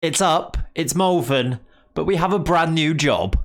It's up, it's Malvern, but we have a brand new job.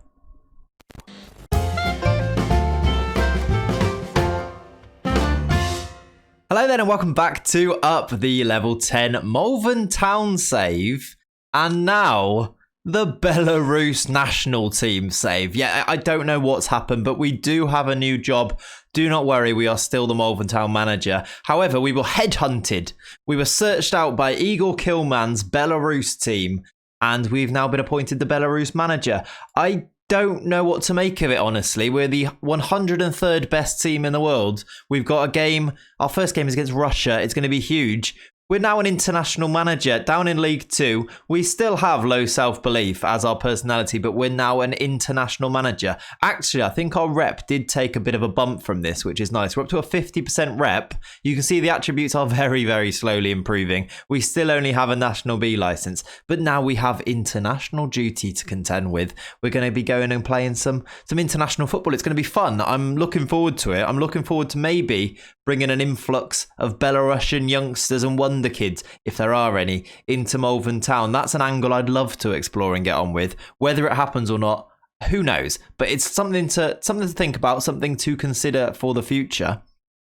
Hello then and welcome back to Up, the level 10 Malvern Town save. And now, the Belarus national team save. Yeah, I don't know what's happened, but we do have a new job. Do not worry, we are still the Malvern Town manager. However, we were headhunted. We were searched out by Igor Kilman's Belarus team, and we've now been appointed the Belarus manager. I don't know what to make of it, honestly. We're the 103rd best team in the world. We've got a game. Our first game is against Russia. It's going to be huge. We're now an international manager down in League 2. We still have low self-belief as our personality, but we're now an international manager. Actually, I think our rep did take a bit of a bump from this, which is nice. We're up to a 50% rep. You can see the attributes are very, very slowly improving. We still only have a National B license, but now we have international duty to contend with. We're going to be going and playing some international football. It's going to be fun. I'm looking forward to it. I'm looking forward to maybe bringing an influx of Belarusian youngsters and wonder kids, if there are any, into Malvern Town. That's an angle I'd love to explore and get on with. Whether it happens or not, who knows? But it's something to think about, something to consider for the future.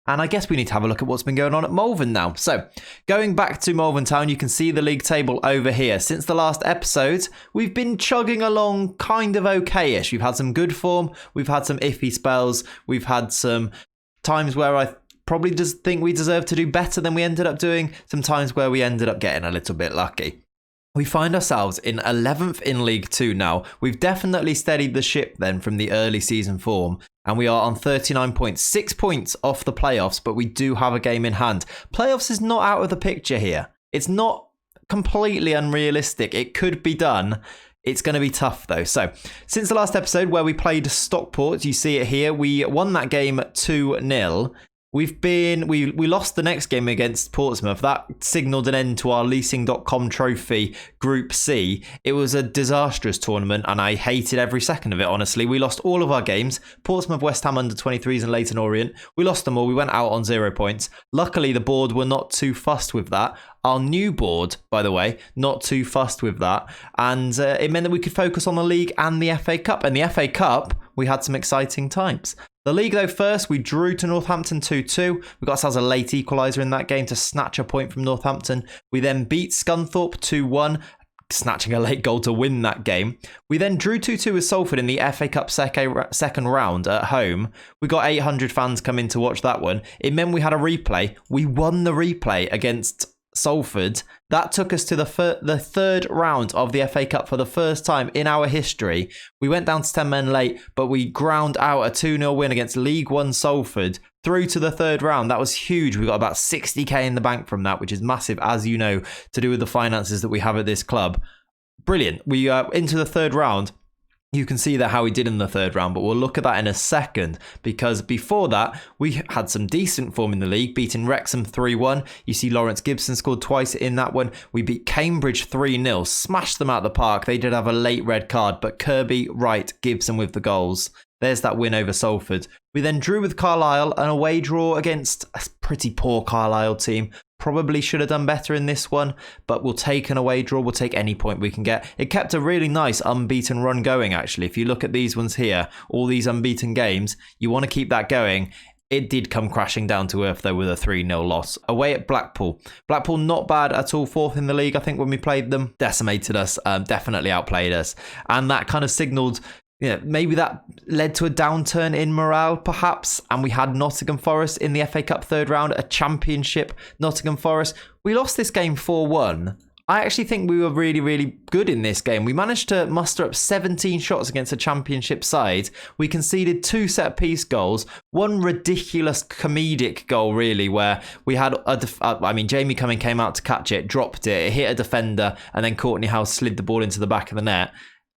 And I guess we need to have a look at what's been going on at Malvern now. So, going back to Malvern Town, you can see the league table over here. Since the last episode, we've been chugging along kind of okay-ish. We've had some good form, we've had some iffy spells, we've had some times where I probably just think we deserve to do better than we ended up doing. Some times where we ended up getting a little bit lucky. We find ourselves in 11th in League 2 now. We've definitely steadied the ship then from the early season form. And we are on 39 points, 6 points off the playoffs, but we do have a game in hand. Playoffs is not out of the picture here. It's not completely unrealistic. It could be done. It's going to be tough though. So, since the last episode where we played Stockport, you see it here, we won that game 2-0. We lost the next game against Portsmouth. That signalled an end to our leasing.com trophy Group C. It was a disastrous tournament and I hated every second of it, honestly. We lost all of our games. Portsmouth, West Ham under-23s and Leyton Orient. We lost them all. We went out on 0 points. Luckily, the board were not too fussed with that. Our new board, by the way, not too fussed with that. And it meant that we could focus on the league and the FA Cup. And the FA Cup, we had some exciting times. The league, though, first, we drew to Northampton 2-2. We got ourselves a late equaliser in that game to snatch a point from Northampton. We then beat Scunthorpe 2-1, snatching a late goal to win that game. We then drew 2-2 with Salford in the FA Cup second round at home. We got 800 fans come in to watch that one. It meant we had a replay. We won the replay against Salford. That took us to the third round of the FA Cup for the first time in our history. We went down to 10 men late, but we ground out a 2-0 win against League One Salford through to the third round. That was huge. We got about 60k in the bank from that, which is massive, as you know, to do with the finances that we have at this club. Brilliant. We are into the third round. You can see that how we did in the third round, but we'll look at that in a second, because before that, we had some decent form in the league, beating Wrexham 3-1. You see Lawrence Gibson scored twice in that one. We beat Cambridge 3-0, smashed them out the park. They did have a late red card, but Kirby, Wright, Gibson with the goals. There's that win over Salford. We then drew with Carlisle, an away draw against a pretty poor Carlisle team. Probably should have done better in this one, but we'll take an away draw. We'll take any point we can get. It kept a really nice unbeaten run going, actually. If you look at these ones here, all these unbeaten games, you want to keep that going. It did come crashing down to earth, though, with a 3-0 loss. Away at Blackpool. Blackpool, not bad at all. Fourth in the league, I think, when we played them. Decimated us, definitely outplayed us. And that kind of signalled, maybe that led to a downturn in morale, perhaps. And we had Nottingham Forest in the FA Cup third round, a championship Nottingham Forest. We lost this game 4-1. I actually think we were really, really good in this game. We managed to muster up 17 shots against a championship side. We conceded 2 set-piece goals, one ridiculous comedic goal, really, where we had Jamie Cumming came out to catch it, dropped it hit a defender, and then Courtney House slid the ball into the back of the net.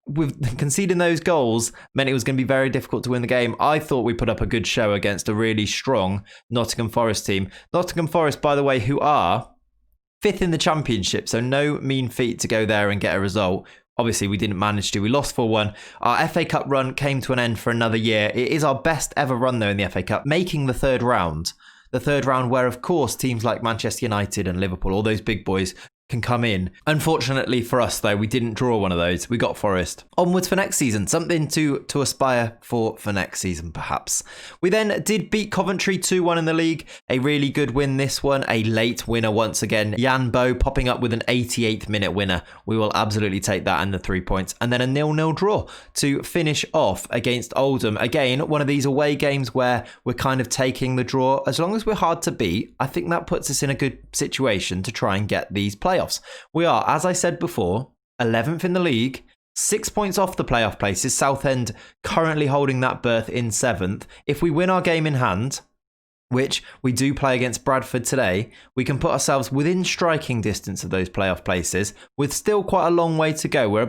With conceding those goals meant it was going to be very difficult to win the game. I thought we put up a good show against a really strong Nottingham Forest team. Nottingham Forest, by the way, who are 5th in the championship, so no mean feat to go there and get a result. Obviously, we didn't manage to. We lost 4-1. Our FA Cup run came to an end for another year. It is our best ever run, though, in the FA Cup, making the third round. The third round where, of course, teams like Manchester United and Liverpool, all those big boys, can come in. Unfortunately for us, though, we didn't draw one of those. We got Forest. Onwards for next season. Something to aspire for next season, perhaps. We then did beat Coventry 2-1 in the league. A really good win, this one. A late winner once again. Jan Bo popping up with an 88th minute winner. We will absolutely take that and the 3 points. And then a 0-0 draw to finish off against Oldham. Again, one of these away games where we're kind of taking the draw. As long as we're hard to beat, I think that puts us in a good situation to try and get these playoffs. We are, as I said before, 11th in the league, 6 points off the playoff places. Southend currently holding that berth in 7th. If we win our game in hand, which we do play against Bradford today, we can put ourselves within striking distance of those playoff places with still quite a long way to go. We're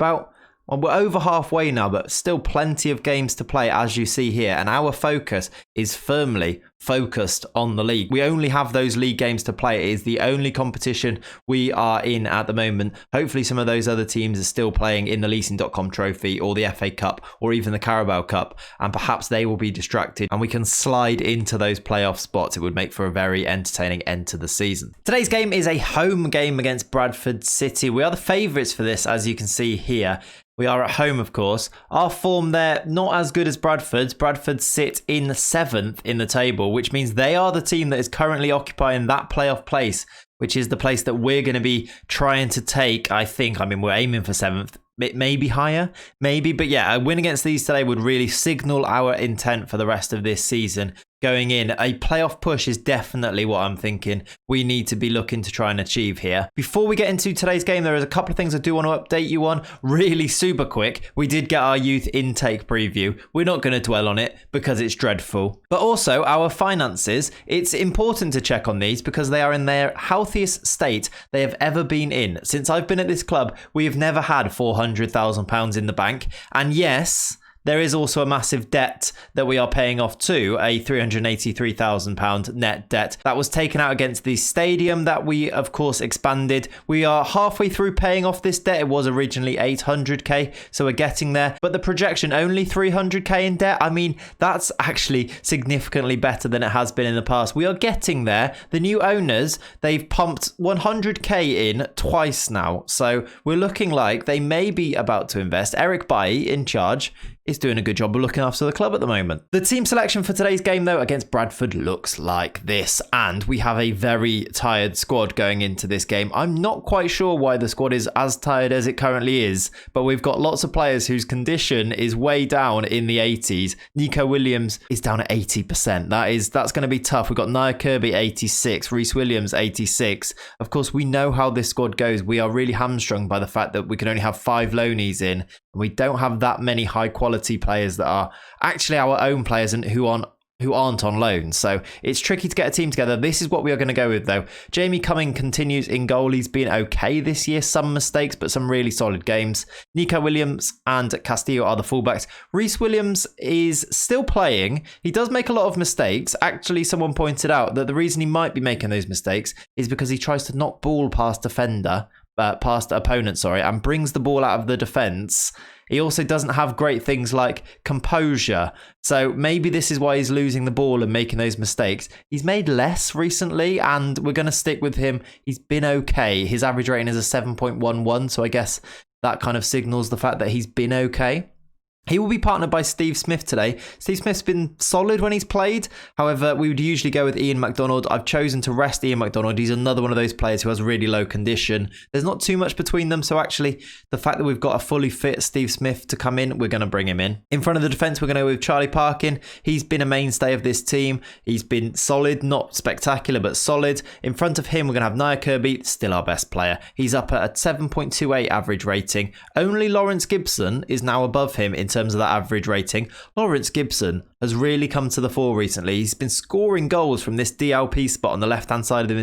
over halfway now, but still plenty of games to play, as you see here. And our focus is firmly focused on the league. We only have those league games to play. It is the only competition we are in at the moment. Hopefully some of those other teams are still playing in the leasing.com trophy or the FA Cup or even the Carabao Cup. And perhaps they will be distracted and we can slide into those playoff spots. It would make for a very entertaining end to the season. Today's game is a home game against Bradford City. We are the favourites for this, as you can see here. We are at home, of course. Our form there, not as good as Bradford's. Bradford sit in 7th in the table, which means they are the team that is currently occupying that playoff place, which is the place that we're going to be trying to take, I think. I mean, we're aiming for 7th. It may be higher, maybe. But yeah, a win against these today would really signal our intent for the rest of this season. Going in, a playoff push is definitely what I'm thinking we need to be looking to try and achieve here. Before we get into today's game, there is a couple of things I do want to update you on really super quick. We did get our youth intake preview. We're not going to dwell on it because it's dreadful. But also our finances, it's important to check on these because they are in their healthiest state they have ever been in. Since I've been at this club, we have never had £400,000 in the bank. And yes, there is also a massive debt that we are paying off too, a £383,000 net debt that was taken out against the stadium that we, of course, expanded. We are halfway through paying off this debt. It was originally 800k, so we're getting there. But the projection, only 300k in debt. I mean, that's actually significantly better than it has been in the past. We are getting there. The new owners, they've pumped 100k in twice now. So we're looking like they may be about to invest. Eric Bailly in charge is doing a good job of looking after the club at the moment. The team selection for today's game, though, against Bradford looks like this. And we have a very tired squad going into this game. I'm not quite sure why the squad is as tired as it currently is, but we've got lots of players whose condition is way down in the 80s. Nico Williams is down at 80%. That's going to be tough. We've got Nia Kirby, 86. Reece Williams, 86. Of course, we know how this squad goes. We are really hamstrung by the fact that we can only have 5 loanies in. We don't have that many high quality players that are actually our own players and who aren't on loan. So it's tricky to get a team together. This is what we are going to go with, though. Jamie Cumming continues in goal. He's been okay this year. Some mistakes, but some really solid games. Nico Williams and Castillo are the fullbacks. Reece Williams is still playing. He does make a lot of mistakes. Actually, someone pointed out that the reason he might be making those mistakes is because he tries to knock ball past opponent, and brings the ball out of the defence. He also doesn't have great things like composure. So maybe this is why he's losing the ball and making those mistakes. He's made less recently and we're going to stick with him. He's been okay. His average rating is a 7.11. So I guess that kind of signals the fact that he's been okay. He will be partnered by Steve Smith today. Steve Smith's been solid when he's played. However, we would usually go with Ian McDonald. I've chosen to rest Ian McDonald. He's another one of those players who has really low condition. There's not too much between them. So actually, the fact that we've got a fully fit Steve Smith to come in, we're going to bring him in. In front of the defence, we're going to go with Charlie Parkin. He's been a mainstay of this team. He's been solid, not spectacular, but solid. In front of him, we're going to have Nia Kirby, still our best player. He's up at a 7.28 average rating. Only Lawrence Gibson is now above him in terms of that average rating. Lawrence Gibson has really come to the fore recently. He's been scoring goals from this DLP spot on the left-hand side of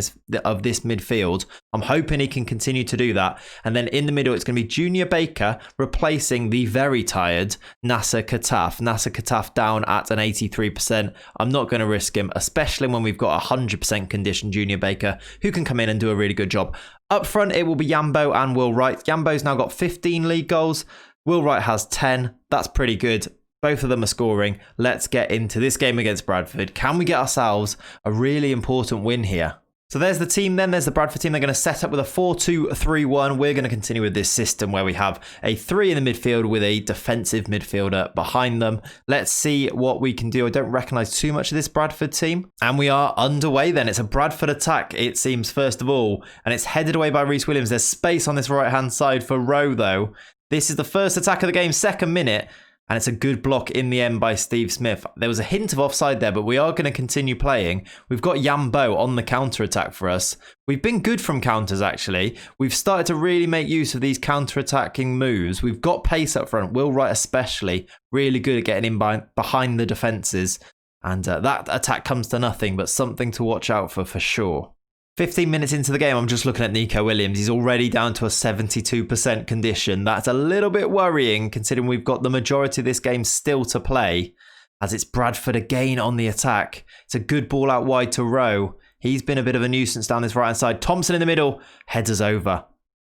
this midfield. I'm hoping he can continue to do that. And then in the middle, it's going to be Junior Baker replacing the very tired Nasser Khataf. Nasser Khataf down at an 83%. I'm not going to risk him, especially when we've got a 100% conditioned Junior Baker who can come in and do a really good job. Up front, it will be Yambo and Will Wright. Yambo's now got 15 league goals. Will Wright has 10. That's pretty good. Both of them are scoring. Let's get into this game against Bradford. Can we get ourselves a really important win here? So there's the team then. There's the Bradford team. They're going to set up with a 4-2-3-1. We're going to continue with this system where we have a 3 in the midfield with a defensive midfielder behind them. Let's see what we can do. I don't recognise too much of this Bradford team. And we are underway then. It's a Bradford attack, it seems, first of all. And it's headed away by Reece Williams. There's space on this right-hand side for Rowe, though. This is the first attack of the game, second minute. And it's a good block in the end by Steve Smith. There was a hint of offside there, but we are going to continue playing. We've got Yambo on the counter-attack for us. We've been good from counters, actually. We've started to really make use of these counter-attacking moves. We've got pace up front. Will Wright especially, really good at getting in behind the defences. And that attack comes to nothing, but something to watch out for sure. 15 minutes into the game, I'm just looking at Nico Williams. He's already down to a 72% condition. That's a little bit worrying considering we've got the majority of this game still to play, as it's Bradford again on the attack. It's a good ball out wide to Rowe. He's been a bit of a nuisance down this right-hand side. Thompson in the middle, headers over.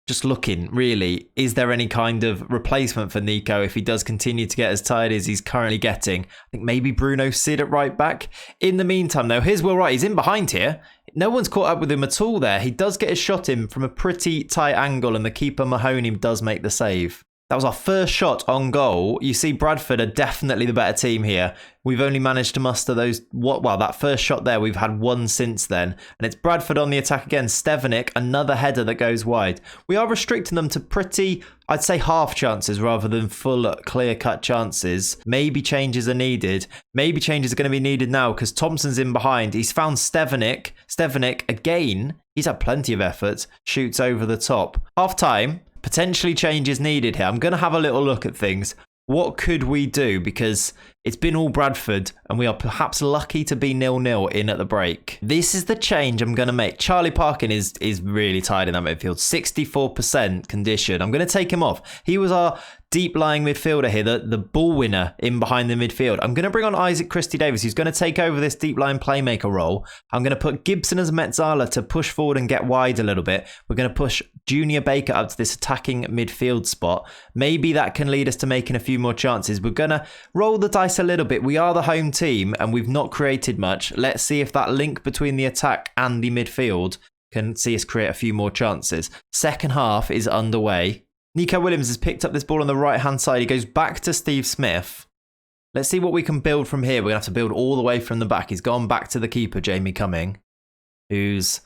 Just looking, really, is there any kind of replacement for Nico if he does continue to get as tired as he's currently getting? I think maybe Bruno Sid at right back. In the meantime, though, here's Will Wright. He's in behind here. No one's caught up with him at all there. He does get his shot in from a pretty tight angle, and the keeper Mahoney does make the save. That was our first shot on goal. You see Bradford are definitely the better team here. We've only managed to muster those, that first shot there, we've had one since then. And it's Bradford on the attack again. Stevanik, another header that goes wide. We are restricting them to pretty, I'd say, half chances rather than full clear-cut chances. Maybe changes are needed. Maybe changes are going to be needed now because Thompson's in behind. He's found Stevanik. Stevanik, again, he's had plenty of effort. Shoots over the top. Half-time. Potentially changes needed here. I'm going to have a little look at things. What could we do? Because it's been all Bradford and we are perhaps lucky to be 0-0 in at the break. This is the change I'm going to make. Charlie Parkin is really tired in that midfield. 64% condition. I'm going to take him off. He was our deep-lying midfielder here, the ball winner in behind the midfield. I'm going to bring on Isaac Christie-Davis, who's going to take over this deep-line playmaker role. I'm going to put Gibson as Metzala to push forward and get wide a little bit. We're going to push Junior Baker up to this attacking midfield spot. Maybe that can lead us to making a few more chances. We're going to roll the dice a little bit. We are the home team and we've not created much. Let's see if that link between the attack and the midfield can see us create a few more chances. Second half is underway. Nico Williams has picked up this ball on the right-hand side. He goes back to Steve Smith. Let's see what we can build from here. We're going to have to build all the way from the back. He's gone back to the keeper, Jamie Cumming, who's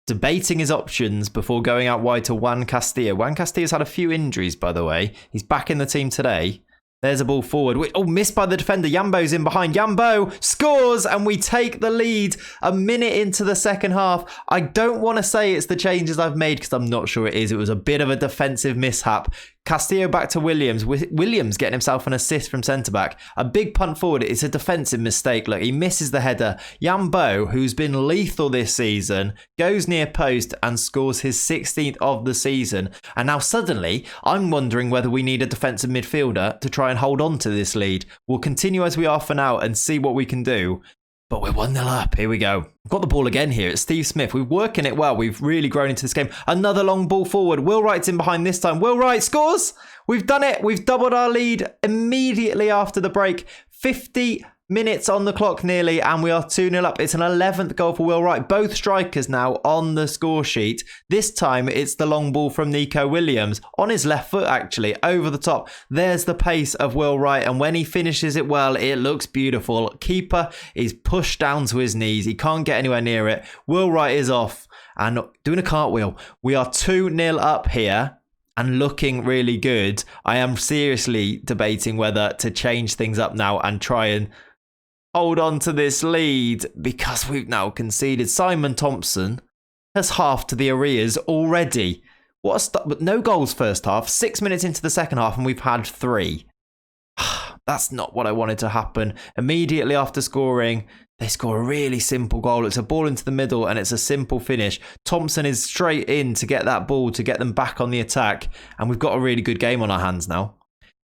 debating his options before going out wide to Juan Castillo. Juan Castillo's had a few injuries, by the way. He's back in the team today. There's a ball forward. Oh, missed by the defender. Yambo's in behind. Yambo scores and we take the lead a minute into the second half. I don't want to say it's the changes I've made because I'm not sure it is. It was a bit of a defensive mishap. Castillo back to Williams. Williams getting himself an assist from centre-back. A big punt forward. It's a defensive mistake. Look, he misses the header. Yambo, who's been lethal this season, goes near post and scores his 16th of the season. And now suddenly, I'm wondering whether we need a defensive midfielder to try and hold on to this lead. We'll continue as we are for now and see what we can do. But we're 1-0 up. Here we go. We've got the ball again here. It's Steve Smith. We're working it well. We've really grown into this game. Another long ball forward. Will Wright's in behind this time. Will Wright scores. We've done it. We've doubled our lead immediately after the break. 50 minutes on the clock nearly, and we are 2-0 up. It's an 11th goal for Will Wright. Both strikers now on the score sheet. This time it's the long ball from Nico Williams on his left foot, actually, over the top. There's the pace of Will Wright, and when he finishes it well, it looks beautiful. Keeper is pushed down to his knees. He can't get anywhere near it. Will Wright is off and doing a cartwheel. We are 2-0 up here and looking really good. I am seriously debating whether to change things up now and try and hold on to this lead because we've now conceded. Simon Thompson has halved the arrears already. What a start, but no goals first half. 6 minutes into the second half and we've had 3. That's not what I wanted to happen. Immediately after scoring, they score a really simple goal. It's a ball into the middle and it's a simple finish. Thompson is straight in to get that ball, to get them back on the attack. And we've got a really good game on our hands now.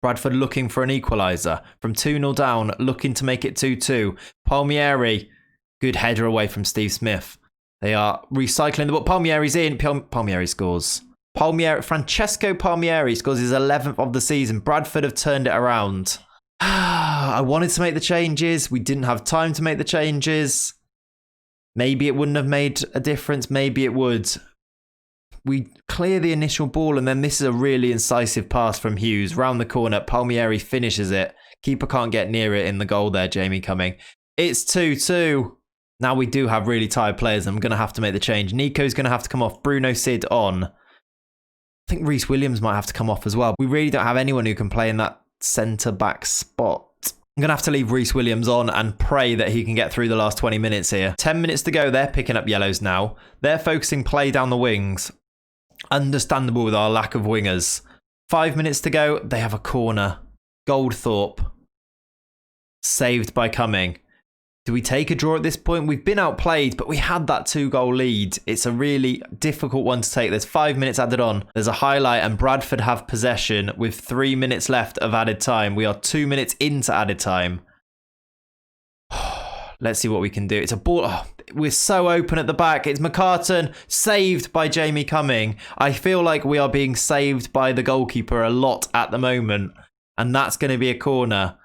Bradford looking for an equaliser. From 2-0 down, looking to make it 2-2. Palmieri, good header away from Steve Smith. They are recycling the ball. Palmieri's in. Palmieri scores. Francesco Palmieri scores his 11th of the season. Bradford have turned it around. I wanted to make the changes. We didn't have time to make the changes. Maybe it wouldn't have made a difference. Maybe it would. We clear the initial ball, and then this is a really incisive pass from Hughes. Round the corner, Palmieri finishes it. Keeper can't get near it in the goal there, Jamie Cumming. It's 2-2. Now we do have really tired players. I'm going to have to make the change. Nico's going to have to come off. Bruno Sid on. I think Reece Williams might have to come off as well. We really don't have anyone who can play in that centre-back spot. I'm going to have to leave Reece Williams on and pray that he can get through the last 20 minutes here. 10 minutes to go. They're picking up yellows now. They're focusing play down the wings. Understandable with our lack of wingers. 5 minutes to go. They have a corner. Goldthorpe. Saved by Cumming. Do we take a draw at this point? We've been outplayed, but we had that 2-goal lead. It's a really difficult one to take. There's 5 minutes added on. There's a highlight, and Bradford have possession with 3 minutes left of added time. We are 2 minutes into added time. Let's see what we can do. It's a ball. Oh, we're so open at the back. It's McCartan, saved by Jamie Cumming. I feel like we are being saved by the goalkeeper a lot at the moment, and that's going to be a corner.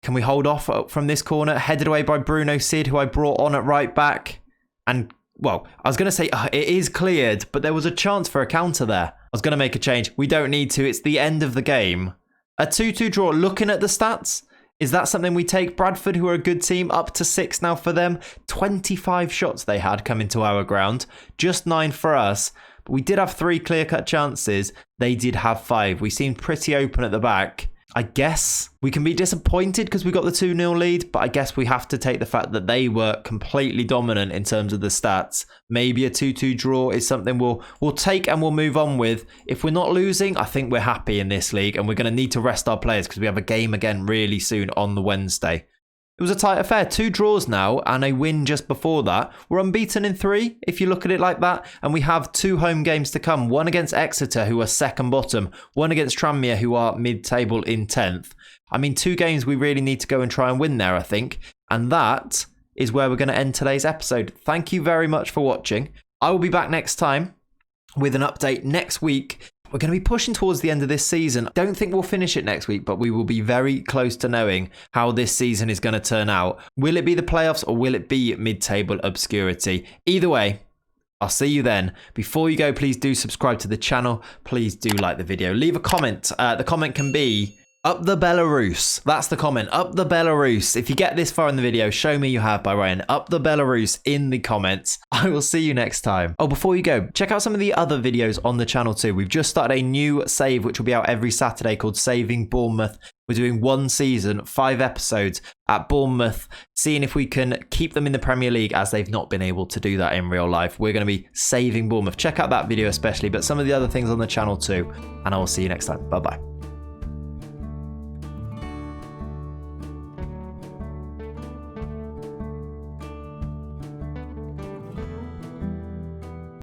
Can we hold off from this corner? Headed away by Bruno Sid, who I brought on at right back. And, well, I was going to say it is cleared, but there was a chance for a counter there. I was going to make a change. We don't need to. It's the end of the game. A 2-2 draw. Looking at the stats, is that something we take? Bradford, who are a good team, up to 6 now for them. 25 shots they had coming to our ground. Just 9 for us. But we did have 3 clear-cut chances. They did have 5. We seemed pretty open at the back. I guess we can be disappointed because we got the 2-0 lead, but I guess we have to take the fact that they were completely dominant in terms of the stats. Maybe a 2-2 draw is something we'll take and we'll move on with. If we're not losing, I think we're happy in this league, and we're going to need to rest our players because we have a game again really soon on the Wednesday. It was a tight affair. 2 draws now and a win just before that. We're unbeaten in 3, if you look at it like that. And we have 2 home games to come. One against Exeter, who are second bottom. One against Tranmere, who are mid-table in 10th. I mean, 2 games we really need to go and try and win there, I think. And that is where we're going to end today's episode. Thank you very much for watching. I will be back next time with an update next week. We're going to be pushing towards the end of this season. I don't think we'll finish it next week, but we will be very close to knowing how this season is going to turn out. Will it be the playoffs or will it be mid-table obscurity? Either way, I'll see you then. Before you go, please do subscribe to the channel. Please do like the video. Leave a comment. The comment can be, up the Belarus. That's the comment. Up the Belarus. If you get this far in the video, show me you have by writing up the Belarus in the comments. I will see you next time. Oh, before you go, check out some of the other videos on the channel too. We've just started a new save, which will be out every Saturday, called Saving Bournemouth. We're doing 1 season, 5 episodes at Bournemouth, seeing if we can keep them in the Premier League, as they've not been able to do that in real life. We're going to be saving Bournemouth. Check out that video especially, but some of the other things on the channel too. And I will see you next time. Bye-bye.